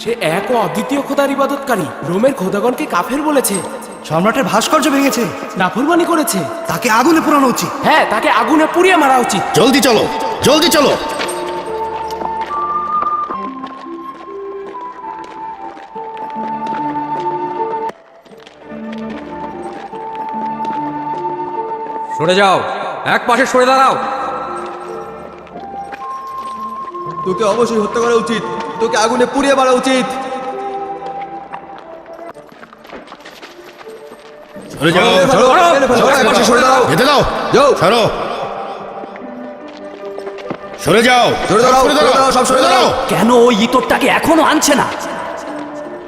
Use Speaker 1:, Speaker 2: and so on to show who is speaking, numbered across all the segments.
Speaker 1: সে এক ও অদ্বিতীয় খোদার ইবাদতকারী রোমের খোদাগণকে কাফের বলেছে,
Speaker 2: সম্রাটের ভাস্কর্য ভেঙেছে,
Speaker 1: নাফরমানি করেছে।
Speaker 2: তাকে আগুনে পোড়ানো উচিত।
Speaker 1: হ্যাঁ, তাকে আগুনে পুড়িয়ে মারা উচিত।
Speaker 3: জলদি চলো, জলদি চলো।
Speaker 4: সরে যাও, এক পাশে সরে দাঁড়াও।
Speaker 5: তোকে অবশ্যই হত্যা করা উচিত, তোকে আগুনে পুড়িয়ে মারা উচিত।
Speaker 3: সরে যাও,
Speaker 5: এক পাশে সরে দাঁড়াও।
Speaker 3: যেতে দাও,
Speaker 5: যাও।
Speaker 3: সরো। সরে যাও,
Speaker 5: সরে দাঁড়াও,
Speaker 3: সরে দাঁড়াও,
Speaker 5: সরে দাঁড়াও, সব সরে দাঁড়াও।
Speaker 6: কেন ওই ইতরটাকে এখনো আনছে না?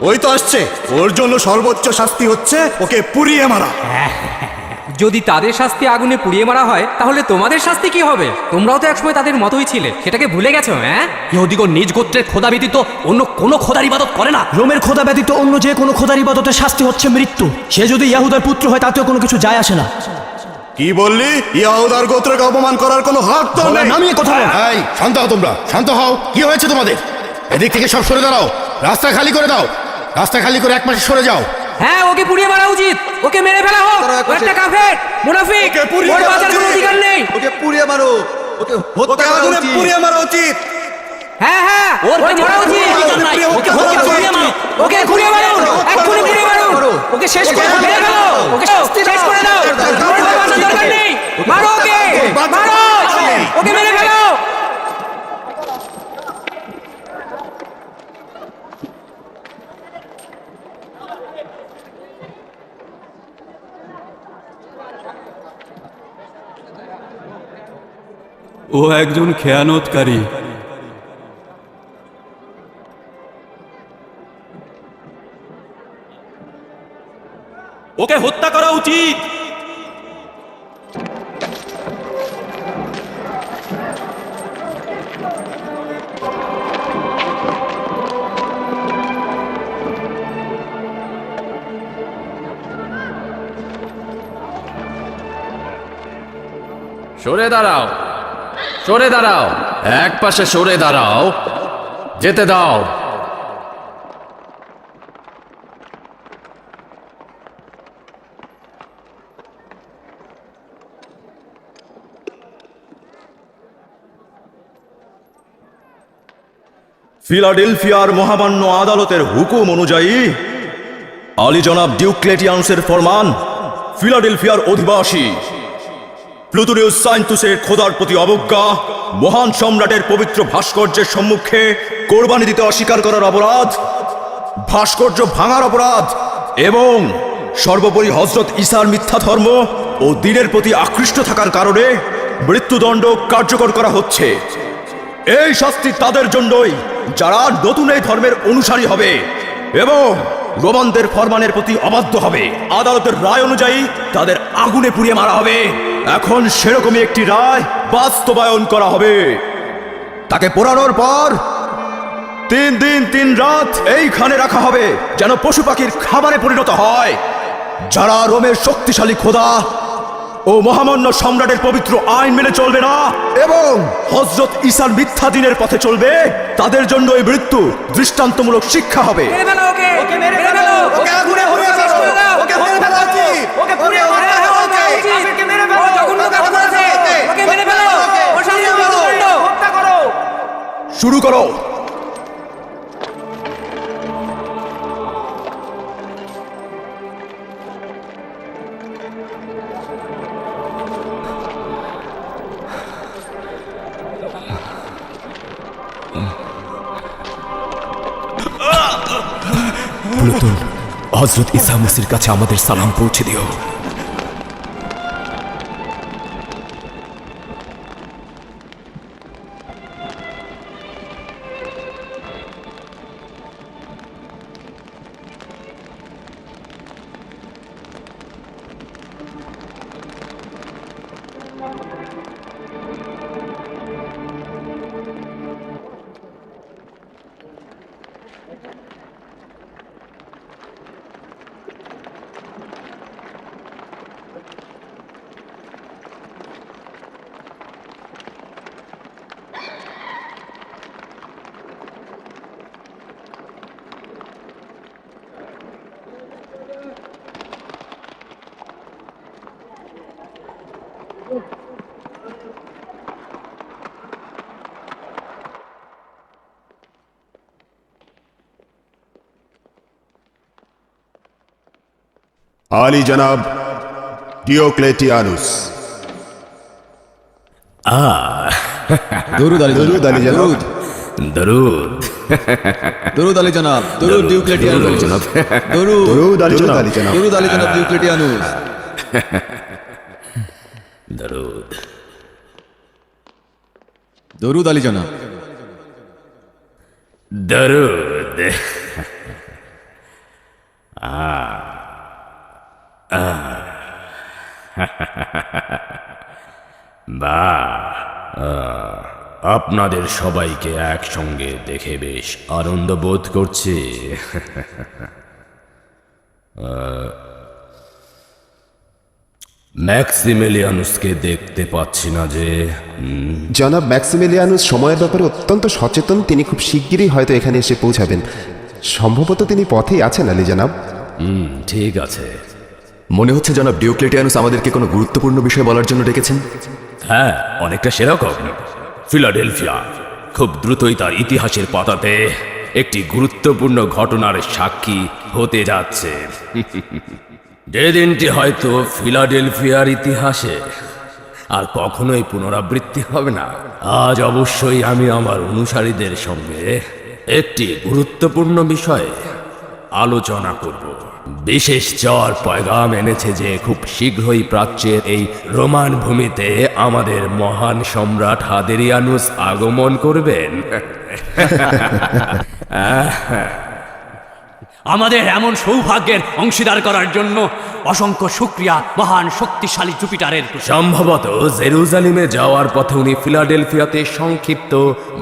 Speaker 2: ওই তো আসছে, ওর জন্য সর্বোচ্চ শাস্তি হচ্ছে ওকে পুড়িয়ে মারা।
Speaker 4: যদি তাদের শাস্তি আগুনে পুড়িয়ে মারা হয়, তাহলে তোমাদের শাস্তি কি হবে? তোমরাও তো একসময় তাদের মতোই ছিলে, সেটাকে ভুলে গেছো? হ্যাঁ,
Speaker 6: ইহুদিগণ নিজ গোত্রের খোদা ব্যতীত অন্য কোনো খোদার ইবাদত করে না।
Speaker 7: রোমের খোদা ব্যতীত অন্য যে কোনো খোদার ইবাদতের শাস্তি হচ্ছে মৃত্যু। সে যদি ইয়াহুদার পুত্র হয় তাতেও কোনো কিছু যায় আসে না।
Speaker 2: কি বললি? ইয়াহুদার গোত্রকে অপমান করার কোনো হক তো নেই।
Speaker 7: নামিয়ে কথা বল।
Speaker 3: এই, শান্ত হও তোমরা, শান্ত হও। কি হয়েছে তোমাদের? এদিক থেকে সব সরে দাঁড়াও, রাস্তা খালি করে দাও। রাস্তা খালি করে এক পাশে সরে যাও।
Speaker 4: হ্যাঁ, ওকে পুড়িয়ে মারা উচিত, ওকে মেরে ফেলা হোক।
Speaker 5: তারা এক
Speaker 4: ও একটা কাফের, মুনাফিক,
Speaker 5: ওকে পুড়িয়ে
Speaker 4: ওর
Speaker 5: মারা
Speaker 4: বাঁচার কোনো
Speaker 5: উচিত।
Speaker 4: অধিকার নেই।
Speaker 5: ওকে পুড়িয়ে মারো, ওকে হত্যা
Speaker 2: ওকে
Speaker 5: করা
Speaker 2: আগুনে
Speaker 5: উচিত।
Speaker 2: পুড়িয়ে মারা উচিত।
Speaker 4: হ্যাঁ হ্যাঁ,
Speaker 6: ওর
Speaker 4: ওকে মারা উচিত।
Speaker 6: অধিকার নাই। ওকে হত্যা
Speaker 4: পুড়িয়ে মারো, ওকে পুড়িয়ে মারুন, এক্ষুনি পুড়িয়ে মারুন। ওকে শেষ করে মেরে ফেলো, ওকে শেষ করে দাও। ওর বাঁচার দরকার নেই, মারো ওকে, মারো, ওকে মেরে ফেলো।
Speaker 8: ও একজন খেয়ানতকারী।
Speaker 6: ওকে হত্যা করা উচিত।
Speaker 9: সরে দাঁড়াও, সরে দাঁড়াও, এক পাশে সরে দাঁড়াও, যেতে দাও।
Speaker 10: ফিলাডেলফিয়ার মহামান্য আদালতের হুকুম অনুযায়ী আলী জনাব ডিউক্লেটিয়ানসের ফরমান, ফিলাডেলফিয়ার অধিবাসী প্লুটোনিয়াস সাইন্তুসের খোদার প্রতি অবজ্ঞা, মহান সম্রাটের পবিত্র ভাস্কর্যের সম্মুখে কোরবানি দিতে অস্বীকার করার অপরাধ, ভাস্কর্য ভাঙার অপরাধ এবং সর্বোপরি হযরত ঈসার মিথ্যা ধর্ম ও দ্বীনের প্রতি আকৃষ্ট থাকার কারণে মৃত্যুদণ্ড কার্যকর করা হচ্ছে। এই শাস্তি তাদের জন্যই যারা নতুন এই ধর্মের অনুসারী হবে এবং রোমানদের ফরমানের প্রতি অবাধ্য হবে। আদালতের রায় অনুযায়ী তাদের আগুনে পুড়িয়ে মারা হবে। এখন সেরকমই একটি রায় বাস্তবায়ন করা হবে। তাকে পোড়ানোর পর 3 দিন 3 রাত এইখানে রাখা হবে, যেন পশু পাখির খাবারে পরিণত হয়। যারা রোমের শক্তিশালী খোদা ও মহামান্য সম্রাটের পবিত্র আইন মেনে চলবে না এবং হযরত ঈসার মিথ্যা দ্বীনের পথে চলবে, তাদের জন্য এই মৃত্যু দৃষ্টান্তমূলক শিক্ষা হবে।
Speaker 4: মেরে ফেলো ওকে, ওকে মেরে ফেলো,
Speaker 2: ওকে আগুনে পুড়িয়ে
Speaker 4: শেষ করে দাও।
Speaker 2: মারো। ওকে মেরে ফেলা উচিত।
Speaker 4: ওকে পুড়িয়ে মারো, কাফেরকে মেরে ফেলো। ও জঘন্য কাজ করেছে, ওকে মেরে ফেলো। ওর শাস্তি মৃত্যুদণ্ড, হত্যা করো।
Speaker 10: শুরু করো।
Speaker 6: প্লুটোন, হযরত ঈসা মসির কাছে আমাদের সালাম পৌঁছে দিও।
Speaker 2: আলী জনাব ডিওক্লেটিয়ানুস।
Speaker 5: দরুদ আলী
Speaker 2: দরুদ আলী জনাব।
Speaker 5: দরুদ
Speaker 9: দরুদ
Speaker 5: দরুদ আলী জনাব দরুদ ডিওক্লেটিয়ানুস
Speaker 9: জনাব।
Speaker 5: দরুদ
Speaker 2: দরুদ আলী জনাব।
Speaker 5: দরুদ আলী জনাব ডিওক্লেটিয়ানুস
Speaker 9: দরুদ।
Speaker 5: দরুদ আলী জনাব।
Speaker 9: দরুদ। আপনাদের সবাইকে একসঙ্গে দেখে বেশ আনন্দ বোধ করছি। ম্যাক্সিমিলিয়ানুসকে দেখতে পাচ্ছি না যে।
Speaker 11: জনাব ম্যাক্সিমিলিয়ানুস সময়ের ব্যাপারে অত্যন্ত সচেতন। তিনি খুব শিগগিরই হয়তো এখানে এসে পৌঁছাবেন। সম্ভবত তিনি পথেই আছেন আলী জনাব।
Speaker 9: ঠিক আছে।
Speaker 6: মনে হচ্ছে জনাব ডিওক্লেটিয়ানুস আমাদেরকে কোনো গুরুত্বপূর্ণ বিষয় বলার জন্য ডেকেছেন।
Speaker 9: হ্যাঁ, অনেকটা সেরকম। ফিলাডেলফিয়া খুব দ্রুতই তার ইতিহাসের পাতাতে একটি গুরুত্বপূর্ণ ঘটনার সাক্ষী হতে যাচ্ছে। যে দিনটি হয়তো ফিলাডেলফিয়ার ইতিহাসে আর কখনোই পুনরাবৃত্তি হবে না। আজ অবশ্যই আমি আমার অনুসারীদের সঙ্গে একটি গুরুত্বপূর্ণ বিষয়ে আলোচনা করব। বিশেষ চর পয়গাম এনেছে যে খুব শীঘ্রই প্রাচ্যের এই রোমান ভূমিতে আমাদের মহান সম্রাট হাদেরিয়ানুস আগমন করবেন।
Speaker 4: আমাদের এমন সৌভাগ্যের অংশীদার করার জন্য অসংখ্য শুকরিয়া মহান শক্তিশালী জুপিটারের।
Speaker 9: সম্ভবত জেরুজালেমে যাওয়ার পথে উনি ফিলাডেলফিয়াতে সংক্ষিপ্ত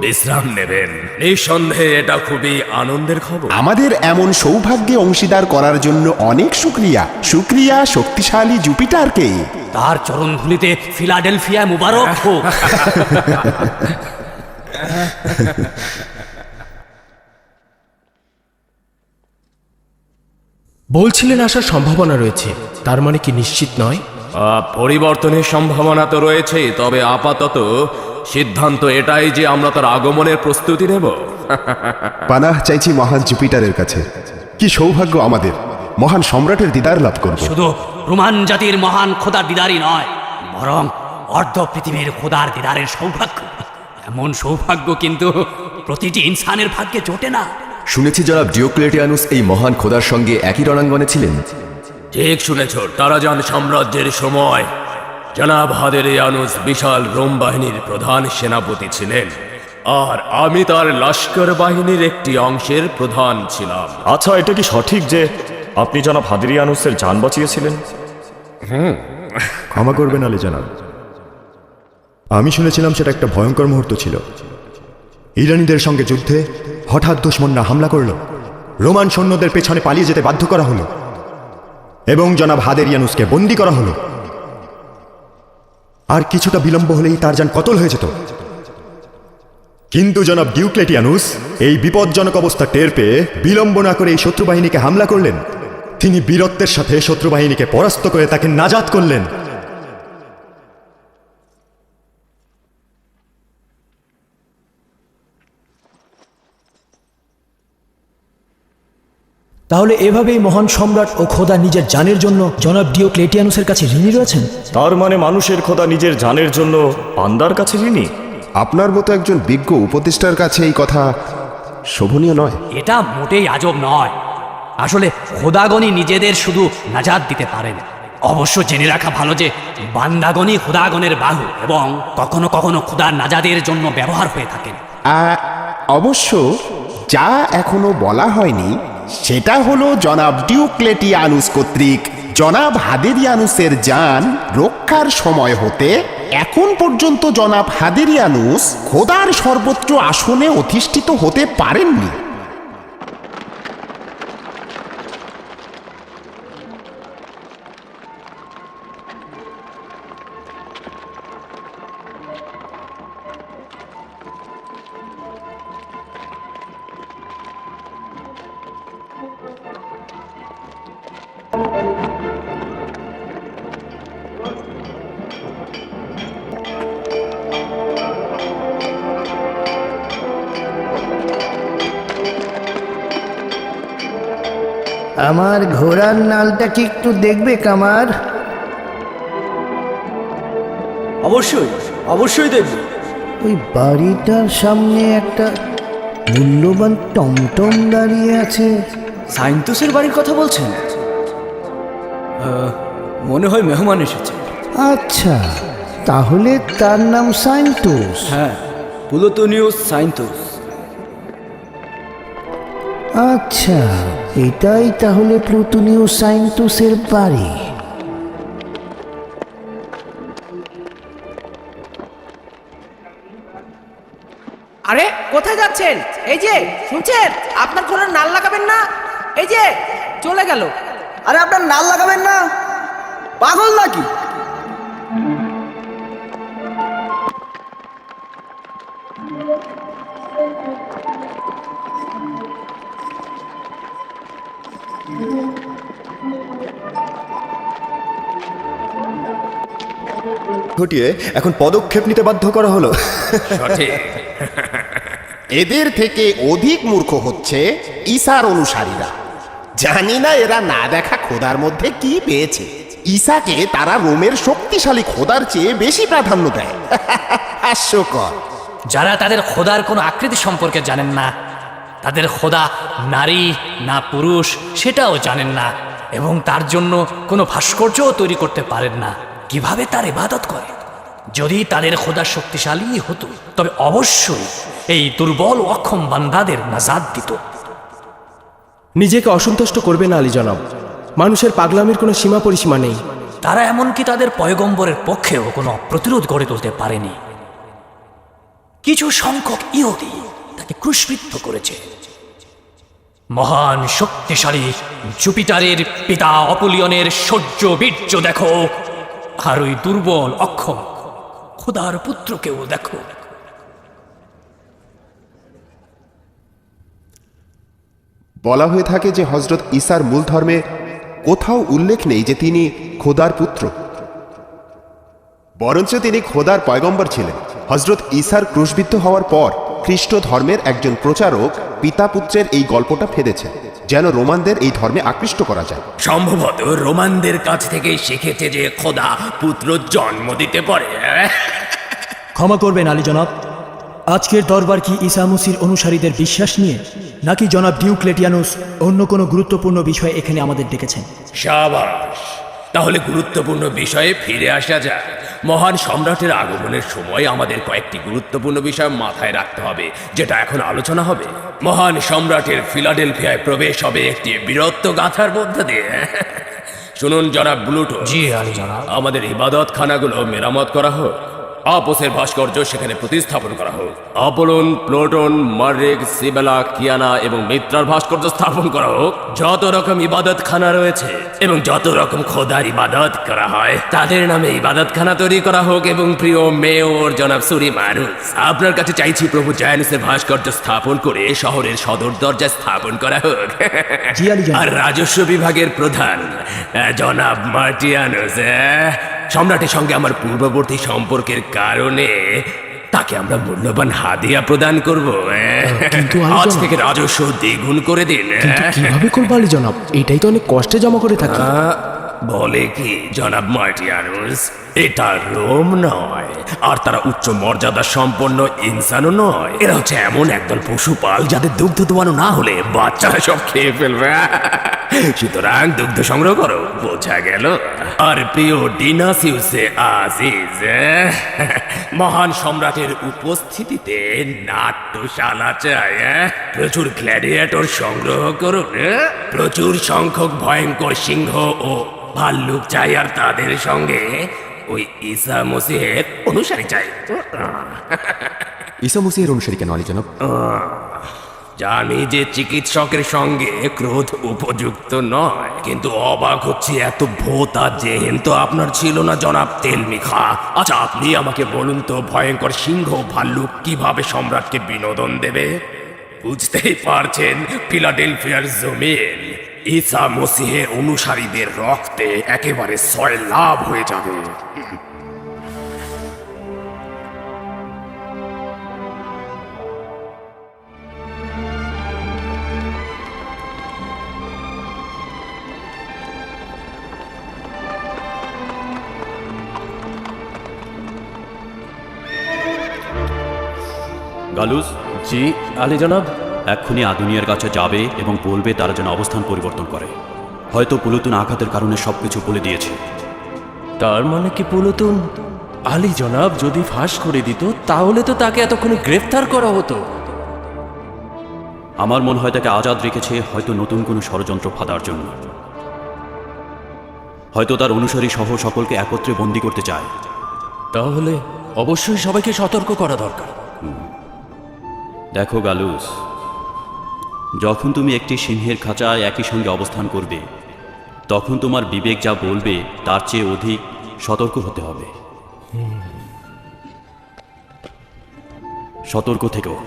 Speaker 9: বিশ্রাম নেবেন। নিঃসন্দেহে এটা খুবই আনন্দের খবর।
Speaker 11: আমাদের এমন সৌভাগ্যে অংশীদার করার জন্য অনেক শুক্রিয়া। শুক্রিয়া শক্তিশালী জুপিটারকে।
Speaker 4: তার চরণধুলিতে ফিলাডেলফিয়া মুবারক হোক।
Speaker 1: বলছিলেন আসার সম্ভাবনা রয়েছে, তার মানে কি নিশ্চিত নয়?
Speaker 9: পরিবর্তনের সম্ভাবনা তো রয়েছে, তবে আপাতত সিদ্ধান্ত এটাই যে আমরা তার আগমনের প্রস্তুতি নেব।
Speaker 11: পানাহ চাইছি মহান জুপিটারের কাছে। কি সৌভাগ্য আমাদের মহান সম্রাটের দিদার লাভ করব।
Speaker 4: শুধু রোমান জাতির মহান খোদার দিদারই নয়, বরং অর্ধ পৃথিবীর খোদার দিদারের সৌভাগ্য। এমন সৌভাগ্য কিন্তু প্রতিটি ইনসানের ভাগ্যে জোটে না।
Speaker 6: শুনেছি জনাব ডিওক্লেটিয়ানুস এই মহান খোদার সঙ্গে একই রণাঙ্গনে ছিলেন।
Speaker 9: ঠিক শুনেছ, টারাজান সাম্রাজ্যের সময় জনাব হাদেরিয়ানুস বিশাল রোম বাহিনীর প্রধান সেনাপতি ছিলেন, আর আমি তার লস্কর বাহিনীর একটি অংশের প্রধান ছিলাম।
Speaker 10: আচ্ছা, এটা কি সঠিক যে আপনি জনাব হাদেরিয়ানুসের জান বাঁচিয়েছিলেন?
Speaker 3: ক্ষমা করবেন আলী জনাব, আমি শুনেছিলাম সেটা একটা ভয়ঙ্কর মুহূর্ত ছিল। ইরানিদের সঙ্গে যুদ্ধে হঠাৎ দুশমনরা হামলা করল, রোমান সৈন্যদের পেছনে পালিয়ে যেতে বাধ্য করা হলো এবং জনাব হাদেরিয়ানুসকে বন্দী করা হলো। আর কিছুটা বিলম্ব হলেই তার যান কতল হয়ে যেত। কিন্তু জনাব ডিওক্লেটিয়ানুস এই বিপজ্জনক অবস্থা টের পেয়ে বিলম্ব না করে এই শত্রু বাহিনীকে হামলা করলেন। তিনি বীরত্বের সাথে শত্রু বাহিনীকে পরাস্ত করে তাকে নাজাত করলেন।
Speaker 7: তাহলে এভাবেই মহান সম্রাট ও খোদা নিজের জানের জন্য জনাব ডিওক্লেটিয়ানুসের কাছে ঋণী রয়েছেন।
Speaker 10: তার মানে মানুষের খোদা নিজের জানের জন্য বান্দার কাছে ঋণী?
Speaker 11: আপনার মতো একজন বিজ্ঞ উপদেষ্টার কাছে এই কথা শোভনীয় নয়।
Speaker 4: এটা মোটেই আজব নয়। আসলে খোদাগণই নিজেদের শুধু নাজাত দিতে পারেন। অবশ্য জেনে রাখা ভালো যে বান্দাগণই খোদাগণের বাহু এবং কখনো কখনো খোদার নাজাদের জন্য ব্যবহার হয়ে থাকেন।
Speaker 11: অবশ্য যা এখনো বলা হয়নি সেটা হলো জনাব ডিওক্লেটিয়ানুস কর্তৃক জনাব হাদেরিয়ানুসের জান রক্ষার সময় হতে এখন পর্যন্ত জনাব হাদেরিয়ানুস খোদার সর্বোচ্চ আসনে অধিষ্ঠিত হতে পারেননি।
Speaker 12: আমার ঘোড়ার নালটা কি একটু দেখবে কামার?
Speaker 7: অবশ্যই অবশ্যই দেখব।
Speaker 12: ওই বাড়িটার সামনে একটা মূল্যবান টমটম দাঁড়িয়ে আছে।
Speaker 7: সাইন্তুসের বাড়ির কথা বলছেন? মনে হয় মেহমান এসেছে।
Speaker 12: আচ্ছা, তাহলে তার নাম সাইন্তুস।
Speaker 7: হ্যাঁ, প্লুটোনিয়াস সাইন্তুস।
Speaker 12: আচ্ছা, এটাই তাহলে প্লুটোনিয়াস সাইন্তুসের বাড়ি।
Speaker 1: আরে কোথায় যাচ্ছেন? এই যে শুনছেন, আপনার ঘোড়ার নাল লাগাবেন না। এই যে চলে গেল।
Speaker 7: আরে আপনার নাল লাগাবেন না, পাগল নাকি?
Speaker 3: ঘটিয়ে এখন পদক্ষেপ নিতে বাধ্য করা হলো।
Speaker 9: সঠিক।
Speaker 11: এদের থেকে অধিক মূর্খ হচ্ছে ঈসার অনুসারীরা। জানি না এরা না দেখা খোদার মধ্যে কি পেয়েছে। ঈসাকে তারা রোমের শক্তিশালী খোদার চেয়ে বেশি প্রাধান্য দেয়। হাস্যকর।
Speaker 4: যারা তাদের খোদার কোনো আকৃতি সম্পর্কে জানেন না, তাদের খোদা নারী না পুরুষ সেটাও জানেন না, এবং তার জন্য কোনো ভাস্কর্যও তৈরি করতে পারেন না। কিভাবে তার ইবাদত করে? যদি তাদের খোদা শক্তিশালী হতো তবে অবশ্যই এই দুর্বল ও অক্ষম বান্দাদের নাজাত দিত।
Speaker 1: নিজেকে অসন্তুষ্ট করবেন আলী জনাব। মানুষের পাগলামির কোনো সীমা পরিসীমা নেই।
Speaker 4: তারা এমনকি তাদের পয়গম্বরের পক্ষেও কোনো প্রতিরোধ গড়ে তুলতে পারেনি। কিছু সংখ্যক ইহুদি তাকে ক্রুশবিদ্ধ করেছে। মহান শক্তিশালী জুপিটারের পিতা অপুলিয়নের শৌর্য বীর্য দেখো, আর ওই দুর্বল অক্ষম খোদার পুত্রকেও দেখো।
Speaker 11: বলা হয়ে থাকে যে হজরত ঈসার মূল ধর্মে কোথাও উল্লেখ নেই যে তিনি খোদার পুত্র, বরঞ্চ তিনি খোদার পয়গম্বর ছিলেন। হজরত ঈসার ক্রুশবিদ্ধ হওয়ার পর খ্রিস্ট ধর্মের একজন প্রচারক পিতা পুত্রের এই গল্পটা ফেলেছেন যেন রোমানদের এই ধর্মে আকৃষ্ট করা যায়।
Speaker 9: সম্ভবত রোমানদের কাছ থেকে শিখেছে যে খোদা পুত্র জন্ম দিতে পারে।
Speaker 7: ক্ষমা করবেন আলী জনাব, আজকের দরবার কি ঈসা মসির অনুসারীদের বিশ্বাস নিয়ে, নাকি জনাব ডিউক্লেটিয়ানুস অন্য কোনো গুরুত্বপূর্ণ বিষয় এখানে আমাদের ডেকেছেন?
Speaker 9: সাবাস, তাহলে গুরুত্বপূর্ণ বিষয়ে ফিরে আসা যায়। মহান সম্রাটের আগমনের সময় আমাদের কয়েকটি গুরুত্বপূর্ণ বিষয় মাথায় রাখতে হবে, যেটা এখন আলোচনা হবে। মহান সম্রাটের ফিলাডেলফিয়ায় প্রবেশ হবে একটি বীরত্ব গাথার মধ্য দিয়ে। শুনুন জনাব ব্লুটো,
Speaker 4: জি আলী জনাব।
Speaker 9: আমাদের ইবাদত খানাগুলো মেরামত করা হোক, আপোসের ভাস্কর্য সেখানে প্রতিস্থাপন করা হোক, অপোলন, প্লুটন, মার্রেক, সিবেলা, কিয়ানা এবং মিত্রার ভাস্কর্য স্থাপন করা হোক। যত রকম ইবাদত খানা রয়েছে এবং যত রকম খোদার ইবাদত করা হয় তাদের নামে ইবাদত খানা তৈরি করা হোক। এবং প্রিয় মেয়র জনাব সুরিমানুস, আপনার কাছে চাইছি প্রভু জায়ানুসের ভাস্কর্য স্থাপন করে শহরের সদর দরজা স্থাপন করা হোক।
Speaker 7: জি আলী জনাব।
Speaker 9: আর রাজস্ব বিভাগের প্রধান জনাব মার্টিয়ানুস, সম্রাটের সঙ্গে আমার পূর্ববর্তী সম্পর্কের কারণে তাকে আমরা মূল্যবান হাদিয়া প্রদান করব।
Speaker 1: কিন্তু আলী
Speaker 9: আজ
Speaker 1: জনাব-
Speaker 9: থেকে রাজস্ব দ্বিগুণ করে দিন।
Speaker 1: কিন্তু কিভাবে করবো আলী জনাব? এটাই তো অনেক কষ্টে জমা করে থাকি।
Speaker 9: বলে কি জনাব মার্টিয়ানুস, এটা রোম নয়, আর তারা উচ্চ মর্যাদা সম্পন্ন ইনসানও নয়। এরা হচ্ছে এমন একদল পশুপাল যাদের দুগ্ধ দোয়ানো না হলে বাচ্চারা সব খেয়ে ফেলবে। সুতরাং দুগ্ধ সংগ্রহ করো, বোঝা গেল? আর প্রিয় ডিনাসিউসে আজিজ, মহান সম্রাটের উপস্থিতিতে নাট্যশালা চাই। প্রচুর গ্ল্যাডিয়েটর সংগ্রহ করুন, প্রচুর সংখ্যক ভয়ঙ্কর সিংহ ও ভাল্লুক চাই, আর তাদের সঙ্গে ওই ঈসা মসিহের অনুসারী চাই।
Speaker 6: ঈসা মসিহের অনুসারী কেন আলী জনাব?
Speaker 9: জানি যে চিকিৎসকের সঙ্গে ক্রোধ উপযুক্ত নয়, কিন্তু অবাক হচ্ছে এত ভোত আর জেহেন তো আপনার ছিল না জনাব তেলমিখা। আচ্ছা, আপনি আমাকে বলুন তো, ভয়ঙ্কর সিংহ ভাল্লুক কিভাবে সম্রাটকে বিনোদন দেবে? বুঝতেই পারছেন, ফিলাডেলফিয়ার জমিন ঈসা মসিহের অনুসারীদের রক্তে একেবারে সয়লাভ হয়ে যাবে।
Speaker 8: গালুস।
Speaker 6: জি আলী জনাব।
Speaker 8: এক্ষুনি আদুনিয়ার কাছে যাবে এবং বলবে তারা যেন অবস্থান পরিবর্তন করে। হয়তো পুলুতুন আঘাতের কারণে সবকিছু বলে দিয়েছে।
Speaker 6: তার মানে কি পুলুতুন আলী জনাব যদি ফাঁস করে দিত তাহলে তো তাকে এতক্ষণে গ্রেফতার করা হতো।
Speaker 8: আমার মনে হয় তাকে আজাদ রেখেছে হয়তো নতুন কোনো ষড়যন্ত্র ফাঁদার জন্য। হয়তো তার অনুসারী সহ সকলকে একত্রে বন্দী করতে চায়।
Speaker 6: তাহলে অবশ্যই সবাইকে সতর্ক করা দরকার।
Speaker 8: দেখো গালুস, যখন তুমি একটি সিংহের খাঁচায় একই সঙ্গে অবস্থান করবে তখন তোমার বিবেক যা বলবে তার চেয়ে অধিক সতর্ক হতে হবে। সতর্ক থেকেও।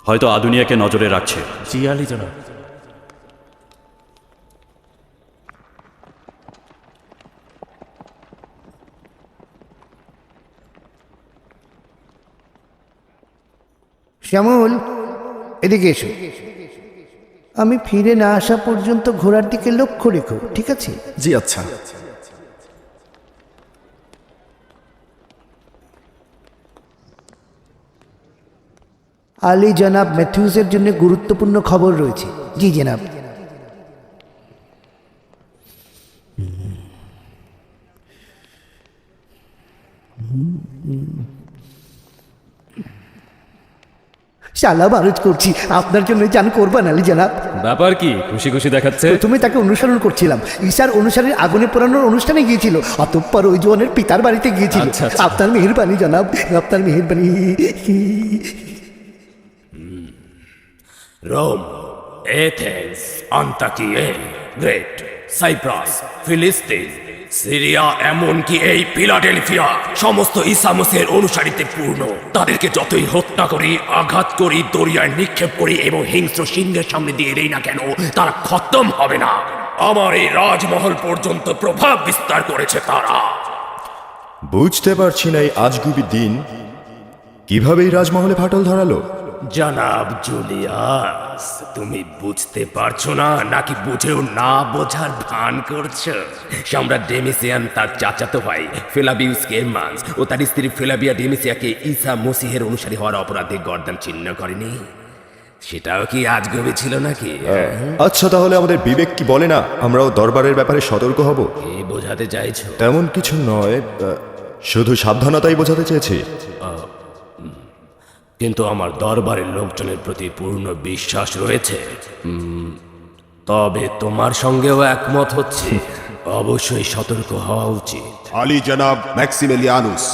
Speaker 8: হয়তো আদুনিয়াকে নজরে রাখছে।
Speaker 6: জি আলী জনাব।
Speaker 12: শ্যামল, এদিকে এসো। আমি ফিরে না আসা পর্যন্ত ঘোড়ার দিকে লক্ষ্য রেখো, ঠিক আছে?
Speaker 10: জি আচ্ছা।
Speaker 12: আলী জনাব ম্যাথিউসের জন্য গুরুত্বপূর্ণ খবর রয়েছে। জি জনাব। শালা বারুদ করছি, আপনার জন্য জান কোরবান আলী জনাব।
Speaker 6: ব্যাপার কি খুশি খুশি দেখাচ্ছে?
Speaker 12: প্রথমে তাকে অনুসরণ করছিলাম, ঈশার অনুসারীর আগুনে পোড়ানোর অনুষ্ঠানে গিয়েছিল, অতঃপর ওই জোয়ানের পিতার বাড়িতে গিয়েছিল।
Speaker 6: আচ্ছা, আচ্ছা।
Speaker 12: আপনার মেহেরবানি জনাব, আপনার মেহেরবানি।
Speaker 9: রোম, এথেন্স, আন্তাকিয়ে, গ্রেট, সাইপ্রাস, ফিলিস্তিন, সিরিয়া, এমনকি এই ফিলাডেলফিয়া সমস্ত ঈসামসের অনুসারীতে পূর্ণ। তাদেরকে যতই হত্যা করি, আঘাত করি, দরিয়ায় নিক্ষেপ করি এবং হিংস্র সিংহের সামনে দিয়ে দেই না কেন, তারা খতম হবে না। আমার এই রাজমহল পর্যন্ত প্রভাব বিস্তার করেছে তারা।
Speaker 3: বুঝতে পারছি না এই আজগুবি দিন কিভাবে এই রাজমহলে ফাটল ধরালো।
Speaker 9: জনাব জুলিয়াস, তুমি বুঝতে পারছো না নাকি বুঝেও না বোঝার ভান করছো? সম্রাট ডেমিসিয়ান তার চাচাতো ভাই ফেলাবিউস কেরমান্স ও তার স্ত্রী ফেলাবিয়া ডেমিসিয়াকে ঈসা মসিহের অনুসারী হওয়ার অপরাধে গর্দান ছিন্ন করেনি? সেটাও কি আজগুবি ছিল নাকি?
Speaker 3: আচ্ছা, তাহলে আমাদের বিবেক কি বলে না আমরাও দরবারের ব্যাপারে সতর্ক হব?
Speaker 9: কি বোঝাতে চাইছো?
Speaker 3: তেমন কিছু নয়, শুধু সাবধানতাই বোঝাতে চেয়েছি।
Speaker 9: কিন্তু আমার দরবারের লোকজনের প্রতি পূর্ণ বিশ্বাস রয়েছে। তবে তোমার সঙ্গেও একমত হচ্ছে, অবশ্যই সতর্ক হওয়া উচিত।
Speaker 11: আলী জনাব ম্যাক্সিমিলিয়ানুস,